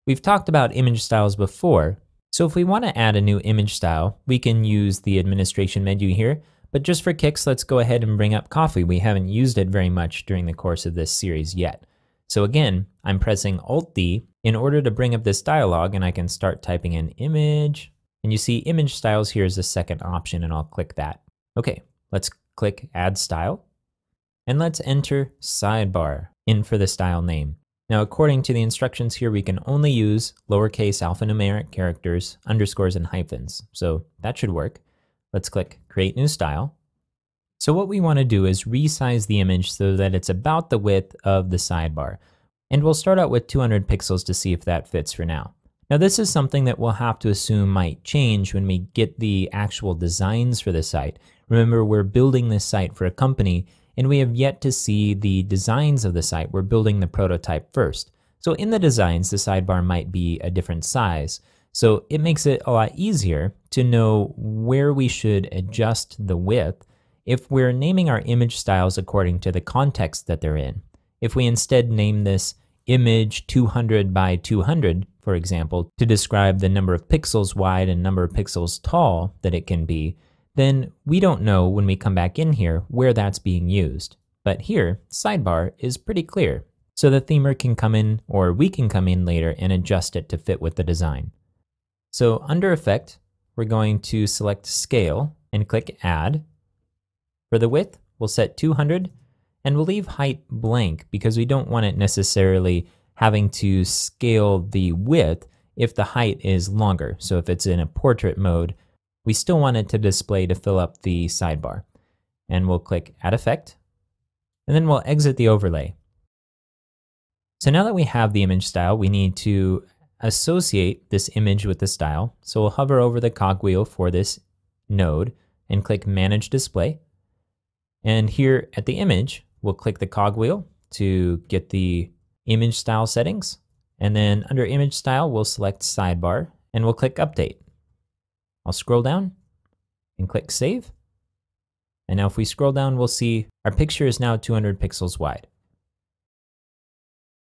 We've talked about image styles before, so if we want to add a new image style, we can use the administration menu here, but just for kicks, let's go ahead and bring up Coffee. We haven't used it very much during the course of this series yet. So again, I'm pressing Alt-D in order to bring up this dialog, and I can start typing in image, and you see image styles here is the second option, and I'll click that. Okay, let's click Add Style, and let's enter Sidebar in for the style name. Now, according to the instructions here, we can only use lowercase alphanumeric characters, underscores, and hyphens. So that should work. Let's click Create New Style. So what we want to do is resize the image so that it's about the width of the sidebar. And we'll start out with 200 pixels to see if that fits for now. Now, this is something that we'll have to assume might change when we get the actual designs for the site. Remember, we're building this site for a company, and we have yet to see the designs of the site. We're building the prototype first. So in the designs, the sidebar might be a different size. So it makes it a lot easier to know where we should adjust the width if we're naming our image styles according to the context that they're in. If we instead name this image 200 by 200, for example, to describe the number of pixels wide and number of pixels tall that it can be, then we don't know when we come back in here where that's being used. But here, sidebar is pretty clear. So the themer can come in, or we can come in later and adjust it to fit with the design. So under Effect, we're going to select Scale and click Add. For the width, we'll set 200, and we'll leave height blank because we don't want it necessarily having to scale the width if the height is longer. So if it's in a portrait mode, we still want it to display to fill up the sidebar. And we'll click Add Effect, and then we'll exit the overlay. So now that we have the image style, we need to associate this image with the style. So we'll hover over the cogwheel for this node and click Manage Display. And here at the image, we'll click the cogwheel to get the image style settings. And then under Image Style, we'll select Sidebar, and we'll click Update. I'll scroll down and click Save. And now if we scroll down, we'll see our picture is now 200 pixels wide.